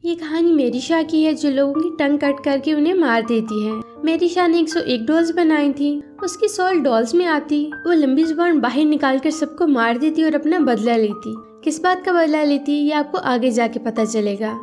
ये कहानी मेरी शाह की है जो लोगों की टंग कट करके उन्हें मार देती है। मेरी शाह ने 101 डॉल्स बनाई थी। उसकी 100 डॉल्स में आती, वो लंबी जुबान बाहर निकालकर सबको मार देती और अपना बदला लेती। किस बात का बदला लेती ये आपको आगे जाके पता चलेगा।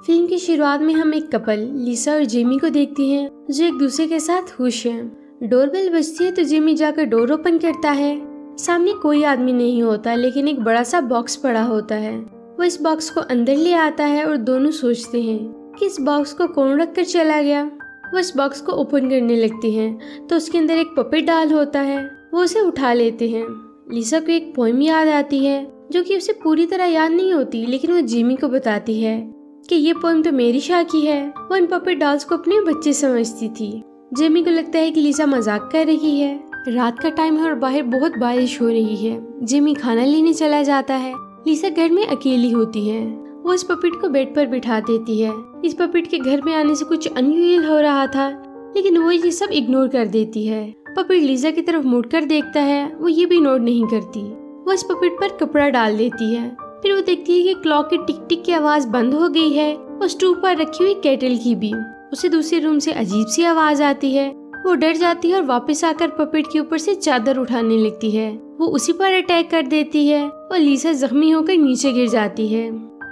फिल्म की शुरुआत में हम एक कपल लिसा और जेमी को देखते हैं जो एक दूसरे के साथ खुश हैं। डोरबेल बजती है तो जेमी जाकर डोर ओपन करता है। सामने कोई आदमी नहीं होता लेकिन एक बड़ा सा बॉक्स पड़ा होता है। वो इस बॉक्स को अंदर ले आता है और दोनों सोचते हैं कि इस बॉक्स को कौन रख कर चला गया। वो इस बॉक्स को ओपन करने लगते हैं तो उसके अंदर एक पपेट डॉल होता है। वो उसे उठा लेते हैं। लिसा को एक पोएम याद आती है जो कि उसे पूरी तरह याद नहीं होती, लेकिन वो जेमी को बताती है कि ये पोएम तो मेरी शाह की है। वो इन पपेट डॉल्स को अपने बच्चे समझती थी। जेमी को लगता है कि लिसा मजाक कर रही है। रात का टाइम है और बाहर बहुत बारिश हो रही है। जेमी खाना लेने चला जाता है। लिसा घर में अकेली होती है। वो इस पपेट को बेड पर बिठा देती है। इस पपेट के घर में आने से कुछ अनयूजुअल हो रहा था, लेकिन वो ये सब इग्नोर कर देती है। पपेट लिसा की तरफ मुड़कर देखता है, वो ये भी नोट नहीं करती। वो इस पपेट पर कपड़ा डाल देती है। फिर वो देखती है कि क्लॉक की टिक टिक की आवाज बंद हो गई है और स्टोव पर रखी हुई केटल की भी। उसे दूसरे रूम से अजीब सी आवाज आती है। वो डर जाती है और वापस आकर पपेट के ऊपर से चादर उठाने लगती है। वो उसी पर अटैक कर देती है और लिसा जख्मी होकर नीचे गिर जाती है।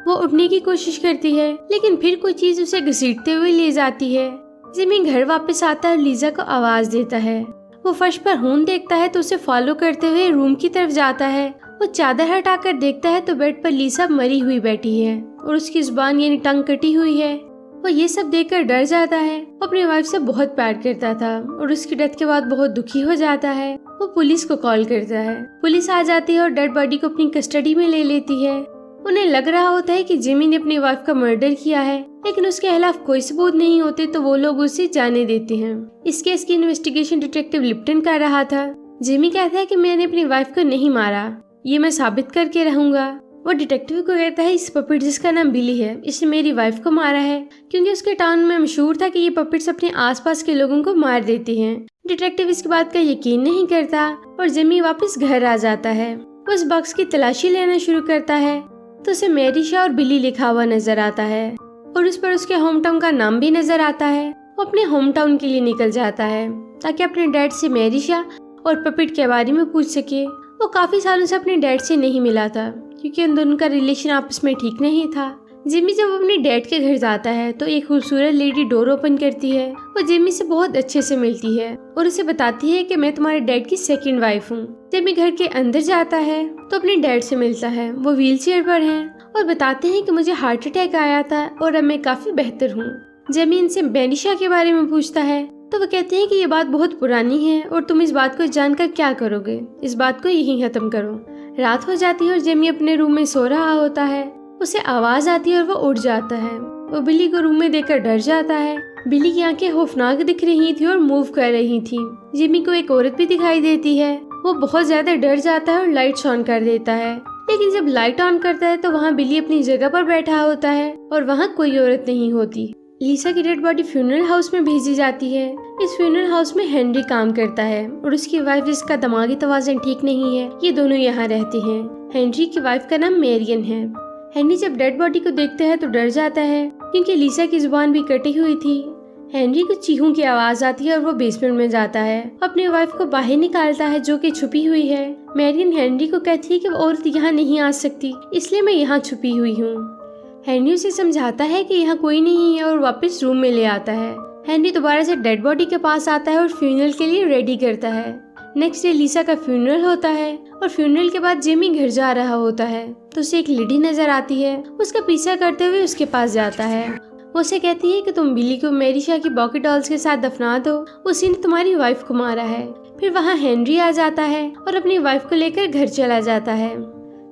वो उठने की कोशिश करती है लेकिन फिर कोई चीज उसे घसीटते हुए ले जाती है। जेमी घर वापस आता है और लिसा को आवाज देता है। वो फर्श पर खून देखता है तो उसे फॉलो करते हुए रूम की तरफ जाता है। वो चादर हटाकर देखता है तो बेड पर लिसा मरी हुई बैठी है और उसकी जुबान यानी टंग कटी हुई है। वो ये सब देखकर डर जाता है। वो अपनी वाइफ से बहुत प्यार करता था और उसकी डेथ के बाद बहुत दुखी हो जाता है। वो पुलिस को कॉल करता है। पुलिस आ जाती है और डेड बॉडी को अपनी कस्टडी में ले लेती है। उन्हें लग रहा होता है कि जेमी ने अपनी वाइफ का मर्डर किया है, लेकिन उसके खिलाफ कोई सबूत नहीं होते तो वो लोग उसे जाने देते हैं। इस केस की इन्वेस्टिगेशन डिटेक्टिव लिप्टन कर रहा था। जेमी कहता है कि मैंने अपनी वाइफ को नहीं मारा, ये मैं साबित करके रहूंगा। वो डिटेक्टिव को कहता है इस पपेट जिसका नाम बिली है, इसने मेरी वाइफ को मारा है, क्योंकि उसके टाउन में मशहूर था कि ये पपेट्स अपने आसपास के लोगों को मार देती हैं। डिटेक्टिव इसकी बात का यकीन नहीं करता और जेमी वापस घर आ जाता है। वो उस बॉक्स की तलाशी लेना शुरू करता है तो उसे मेरी शाह और बिली लिखा हुआ नजर आता है और उस पर उसके होम टाउन का नाम भी नजर आता है। वो अपने होम टाउन के लिए निकल जाता है ताकि अपने डैड से मेरी शाह और पपेट के बारे में पूछ सके। वो काफी सालों से अपने डैड से नहीं मिला था क्योंकि उन दोनों का रिलेशन आपस में ठीक नहीं था। जिमी जब अपने डैड के घर जाता है तो एक खूबसूरत लेडी डोर ओपन करती है। वो जिमी से बहुत अच्छे से मिलती है और उसे बताती है कि मैं तुम्हारे डैड की सेकंड वाइफ हूँ। जिमी घर के अंदर जाता है तो अपने डैड से मिलता है। वो व्हील चेयर पर हैं और बताते हैं कि मुझे हार्ट अटैक आया था और अब मैं काफी बेहतर हूँ। जिमी इनसे बेनिशा के बारे में पूछता है तो वो कहते हैं कि ये बात बहुत पुरानी है और तुम इस बात को जानकर क्या करोगे, इस बात को यहीं खत्म करो। रात हो जाती है और जेमी अपने रूम में सो रहा होता है। उसे आवाज आती है और वो उठ जाता है। वो बिली को रूम में देखकर डर जाता है। बिली की आंखें खौफनाक दिख रही थी और मूव कर रही थी। जेमी को एक औरत भी दिखाई देती है। वो बहुत ज्यादा डर जाता है और लाइट्स ऑन कर देता है, लेकिन जब लाइट ऑन करता है तो वहाँ बिली अपनी जगह पर बैठा होता है और वहाँ कोई औरत नहीं होती। लिसा की डेड बॉडी फ्यूनरल हाउस में भेजी जाती है। इस फ्यूनरल हाउस में हेनरी काम करता है और उसकी वाइफ जिसका दिमागी तवाज़ुन ठीक नहीं है, ये दोनों यहाँ रहते हैं। हेनरी की वाइफ का नाम मेरियन है। हेनरी जब डेड बॉडी को देखता है तो डर जाता है क्योंकि लिसा की जुबान भी कटी हुई थी। हेनरी को चीखों की आवाज आती है और वो बेसमेंट में जाता है। अपनी वाइफ को बाहर निकालता है जो कि छुपी हुई है। मेरियन हेनरी को कहती है कि वो औरत यहाँ नहीं आ सकती, इसलिए मैं यहाँ छुपी हुई हूँ। हेनरी उसे समझाता है कि यहाँ कोई नहीं है और वापस रूम में ले आता है। हेनरी दोबारा से डेड बॉडी के पास आता है और फ्यूनरल के लिए रेडी करता है। नेक्स्ट डे लिसा का फ्यूनरल होता है और फ्यूनरल के बाद जेमी घर जा रहा होता है तो उसे एक लेडी नजर आती है। उसका पीछा करते हुए उसके पास जाता है। वो उसे कहती है कि तुम बिली को मेरी शाह की बॉकेट डॉल्स के साथ दफना दो, उसी ने तुम्हारी वाइफ को मारा है। फिर वहाँ हेनरी आ जाता है और अपनी वाइफ को लेकर घर चला जाता है।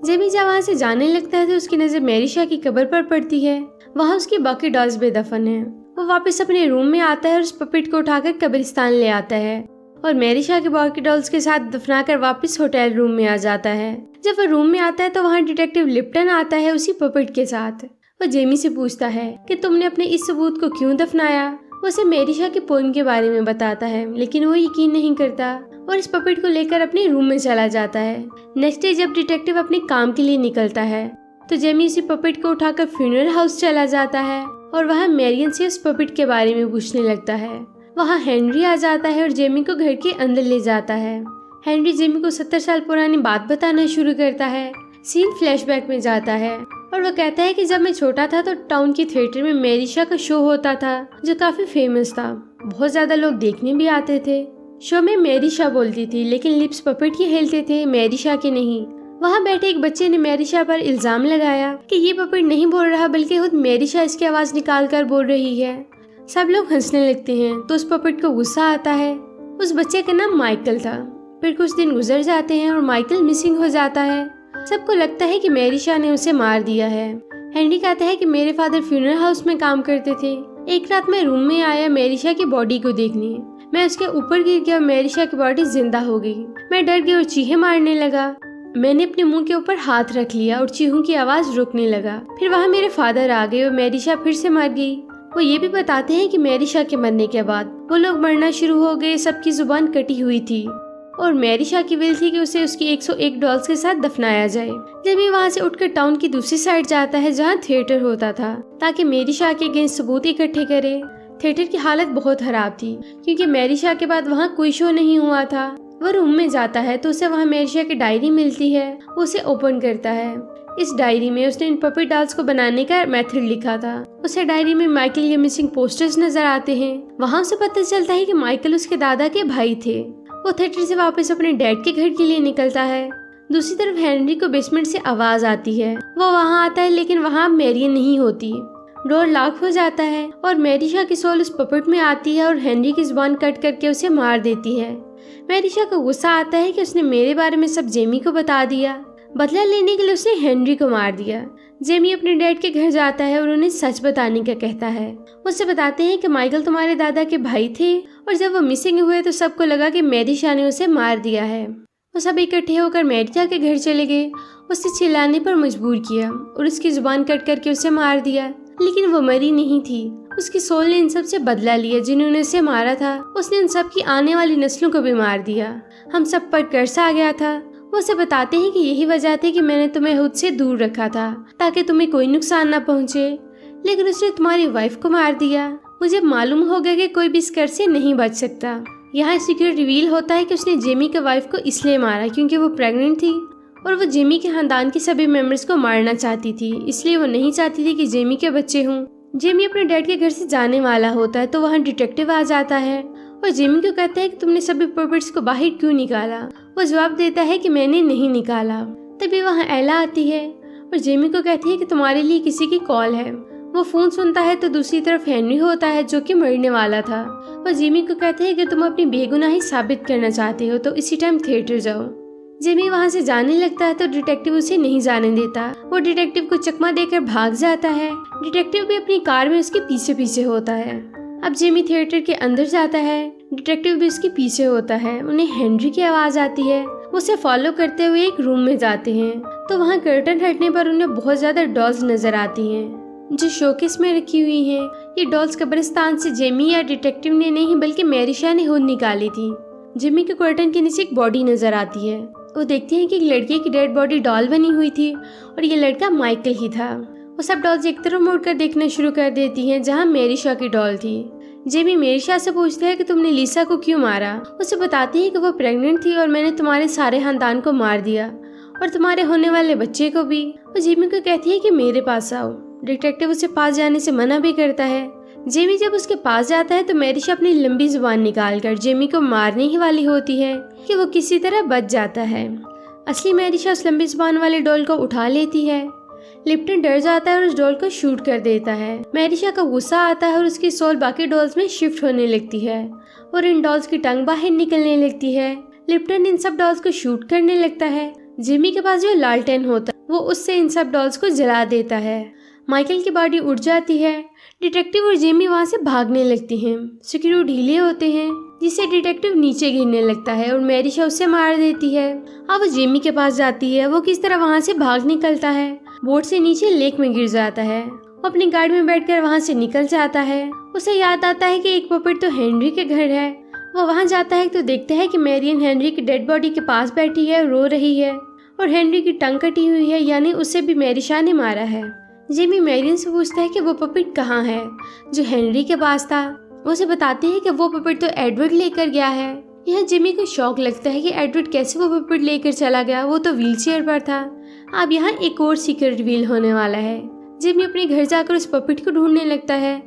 जेमी जब वहाँ से जाने लगता है तो उसकी नजर मेरी शाह की कब्र पर पड़ती है। वहाँ उसकी बॉकेट डॉल्स बेदफन है। वो वापस अपने रूम में आता है और उस पपेट को उठाकर कब्रिस्तान ले आता है और मेरी शाह के बॉकेट डॉल्स के साथ दफनाकर वापस होटल रूम में आ जाता है। जब वो रूम में आता है तो वहाँ डिटेक्टिव लिप्टन आता है उसी पपेट के साथ। वो जेमी से पूछता है कि तुमने अपने इस सबूत को क्यों दफनाया। उसे मेरिशा के पोएम के बारे में बताता है, लेकिन वो यकीन नहीं करता और इस पपेट को लेकर अपने रूम में चला जाता है। नेक्स्ट डे जब डिटेक्टिव अपने काम के लिए निकलता है तो जेमी उसी पपेट को उठाकर फ्यूनरल हाउस चला जाता है और वहाँ मैरियन से उस पपेट के बारे में पूछने लगता है। वहाँ हेनरी आ जाता है और जेमी को घर के अंदर ले जाता है। हेनरी जेमी को 70 साल पुरानी बात बताना शुरू करता है। सीन फ्लैशबैक में जाता है और वो कहता है कि जब मैं छोटा था तो टाउन के थिएटर में मेरिशा का शो होता था जो काफी फेमस था। बहुत ज्यादा लोग देखने भी आते थे। शो में मेरिशा बोलती थी लेकिन लिप्स पपेट के हिलते थे, मेरिशा के नहीं। वहाँ बैठे एक बच्चे ने मेरिशा पर इल्जाम लगाया कि ये पपेट नहीं बोल रहा बल्कि खुद मेरिशा इसकी आवाज निकाल कर बोल रही है। सब लोग हंसने लगते हैं तो उस पपेट को गुस्सा आता है। उस बच्चे का नाम माइकल था। फिर कुछ दिन गुजर जाते हैं और माइकल मिसिंग हो जाता है। सबको लगता है कि मेरिशा ने उसे मार दिया है। हेनरी कहता है कि मेरे फादर फ्यूनरल हाउस में काम करते थे। एक रात मैं रूम में आया मेरिशा की बॉडी को देखने। मैं उसके ऊपर गिर गया और मेरिशा की बॉडी जिंदा हो गई। मैं डर गया और चीखें मारने लगा। मैंने अपने मुंह के ऊपर हाथ रख लिया और चीखों की आवाज रुकने लगा। फिर वहाँ मेरे फादर आ गए और मेरिशा फिर से मर गई। वो ये भी बताते हैं कि मेरिशा के मरने के बाद वो लोग मरना शुरू हो गए। सबकी जुबान कटी हुई थी और मेरिशा की विल थी कि उसे उसकी 101 डॉल्स के साथ दफनाया जाए। जेमी वहाँ से उठकर टाउन की दूसरी साइड जाता है जहाँ थिएटर होता था ताकि मेरिशा के अगेंस्ट सबूत इकट्ठे करे। थिएटर की हालत बहुत खराब थी क्योंकि मेरिशा के बाद वहाँ कोई शो नहीं हुआ था। वो रूम में जाता है तो उसे वहाँ मेरिशा की डायरी मिलती है। वो उसे ओपन करता है। इस डायरी में उसने इन पपेट डॉल्स को बनाने का मेथड लिखा था। उसे डायरी में माइकल के मिसिंग पोस्टर्स नजर आते हैं। वहाँ उसे पता चलता है कि माइकल उसके दादा के भाई थे। वो थिएटर से वापस अपने डैड के घर के लिए निकलता है। दूसरी तरफ हेनरी को बेसमेंट से आवाज आती है। वो वहाँ आता है लेकिन वहाँ मैरियन नहीं होती। डोर लॉक हो जाता है और मेरिशा की सोल उस पपेट में आती है और हेनरी की जुबान कट करके उसे मार देती है। मेरिशा को गुस्सा आता है कि उसने मेरे बारे में सब जेमी को बता दिया। बदला लेने के लिए उसने हेनरी को मार दिया। जेमी अपने डैड के घर जाता है और उन्हें सच बताने का कहता है। उससे बताते हैं कि माइकल तुम्हारे दादा के भाई थे और जब वो मिसिंग हुए तो सबको लगा कि मेरिशा ने उसे मार दिया है। वो सब इकट्ठे होकर मेरिशा के घर चले गए। उसे चिल्लाने पर मजबूर किया और उसकी जुबान कट करके उसे मार दिया। लेकिन वो मरी नहीं थी। उसकी सोल ने इन सब से बदला लिया जिन्होंने उसे मारा था। उसने इन सब की आने वाली नस्लों को भी मार दिया। हम सब पर कर्ज आ गया था। वो उसे बताते हैं कि यही वजह थी कि मैंने तुम्हें खुद से दूर रखा था ताकि तुम्हें कोई नुकसान न पहुंचे, लेकिन उसने तुम्हारी वाइफ को मार दिया। मुझे मालूम हो गया कि कोई भी इस कर्ज से नहीं बच सकता। यहाँ सीक्रेट रिवील होता है कि उसने जेमी की वाइफ को इसलिए मारा क्योंकि वो प्रेग्नेंट थी और वो जेमी के खानदान के सभी मेंबर्स को मारना चाहती थी। इसलिए वो नहीं चाहती थी कि जेमी के बच्चे हों। जेमी अपने डैड के घर से जाने वाला होता है तो वहाँ डिटेक्टिव आ जाता है और जेमी को कहता है कि तुमने सभी पपेट्स को बाहर क्यों निकाला। वो जवाब देता है कि मैंने नहीं निकाला। तभी वहाँ एला आती है और जेमी को कहती है कि तुम्हारे लिए किसी की कॉल है। वो फोन सुनता है तो दूसरी तरफ हेनरी होता है जो कि मरने वाला था। वो जेमी को कहते हैं कि तुम अपनी बेगुनाही साबित करना चाहते हो तो इसी टाइम थिएटर जाओ। जेमी वहाँ से जाने लगता है तो डिटेक्टिव उसे नहीं जाने देता। वो डिटेक्टिव को चकमा देकर भाग जाता है। डिटेक्टिव भी अपनी कार में उसके पीछे पीछे होता है। अब जेमी थिएटर के अंदर जाता है। डिटेक्टिव भी उसके पीछे होता है। उन्हें हेनरी की आवाज आती है। वो उसे फॉलो करते हुए एक रूम में जाते हैं तो वहाँ कर्टन हटने पर उन्हें बहुत ज्यादा डॉल्स नजर आती हैं जो शोकेस में रखी हुई हैं। ये डॉल्स कब्रिस्तान से जेमी या डिटेक्टिव ने नहीं बल्कि मेरिशा ने खुद निकाली थी। जेमी के कर्टन के नीचे एक बॉडी नजर आती है। वो देखते हैं कि एक लड़के की डेड बॉडी डॉल बनी हुई थी और ये लड़का माइकल ही था। वो सब डॉल्स एक तरफ मुड़कर देखना शुरू कर देती हैं जहाँ मेरिशा की डॉल थी। जेमी मेरिशा से पूछता है कि तुमने लिसा को क्यों मारा। उसे बताती है कि वो प्रेग्नेंट थी और मैंने तुम्हारे सारे खानदान को मार दिया और तुम्हारे होने वाले बच्चे को भी। वो जेमी को कहती है कि मेरे पास आओ। डिटेक्टिव उसे पास जाने से मना भी करता है। जेमी जब उसके पास जाता है तो मेरिशा अपनी लंबी जुबान निकालकर जेमी को मारने ही वाली होती है कि वो किसी तरह बच जाता है। असली मेरिशा उस लंबी जुबान वाले डॉल को उठा लेती है। लिप्टन डर जाता है और उस डॉल को शूट कर देता है। मेरिशा का गुस्सा आता है और उसकी सोल बाकी डॉल्स में शिफ्ट होने लगती है और इन डॉल्स की टंग बाहर निकलने लगती है। लिप्टन इन सब डॉल्स को शूट करने लगता है। जेमी के पास जो लालटेन होता है वो उससे इन सब डॉल्स को जला देता है। माइकल की बॉडी उड़ जाती है। डिटेक्टिव और जेमी वहाँ से भागने लगती हैं। स्क्रू ढीले होते हैं जिससे डिटेक्टिव नीचे गिरने लगता है और मेरिशा उसे मार देती है। अब वो जेमी के पास जाती है। वो किस तरह वहाँ से भाग निकलता है। बोट से नीचे लेक में गिर जाता है अपनी गाड़ी में बैठकर वहाँ से निकल जाता है। उसे याद आता है कि एक पपेट तो हेनरी के घर है। वो वहाँ जाता है तो देखता है कि मैरियन हेनरी की डेड बॉडी के पास बैठी है, रो रही है और हेनरी की टंग कटी हुई है, यानी उसे भी मैरिशा ने मारा है। जेमी मैरियन से पूछता है कि वो पपेट कहाँ है जो हेनरी के पास था। वो उसे बताती है कि वो पपेट तो एडवर्ड लेकर गया है। यह जेमी को शौक लगता है कि एडवर्ड कैसे वो पपेट लेकर चला गया, वो तो व्हीलचेयर पर था। अब यहाँ एक और सीक्रेट रिवील होने वाला है। जेमी अपने घर जाकर उस पपेट को ढूंढने लगता है।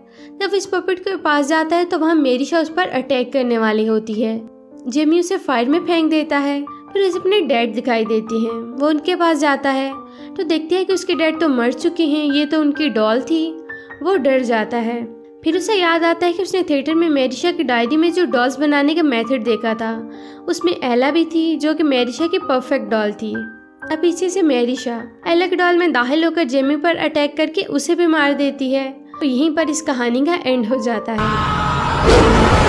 जब इस पपेट के पास जाता है तो वहाँ मैरिशा उस पर अटैक करने वाली होती है। जेमी उसे फायर में फेंक देता है। फिर उसे अपने डैड दिखाई देते हैं। वो उनके पास जाता है तो देखते हैं कि उसके डैड तो मर चुके हैं, ये तो उनकी डॉल थी। वो डर जाता है। फिर उसे याद आता है कि उसने थिएटर में मैरिशा की डायरी में जो डॉल्स बनाने का मेथड देखा था, उसमें एला भी थी जो कि मैरिशा की परफेक्ट डॉल थी। अब पीछे से मैरिशा एला की डॉल में दाखिल होकर जेमी पर अटैक करके उसे भी मार देती है। तो यहीं पर इस कहानी का एंड हो जाता है।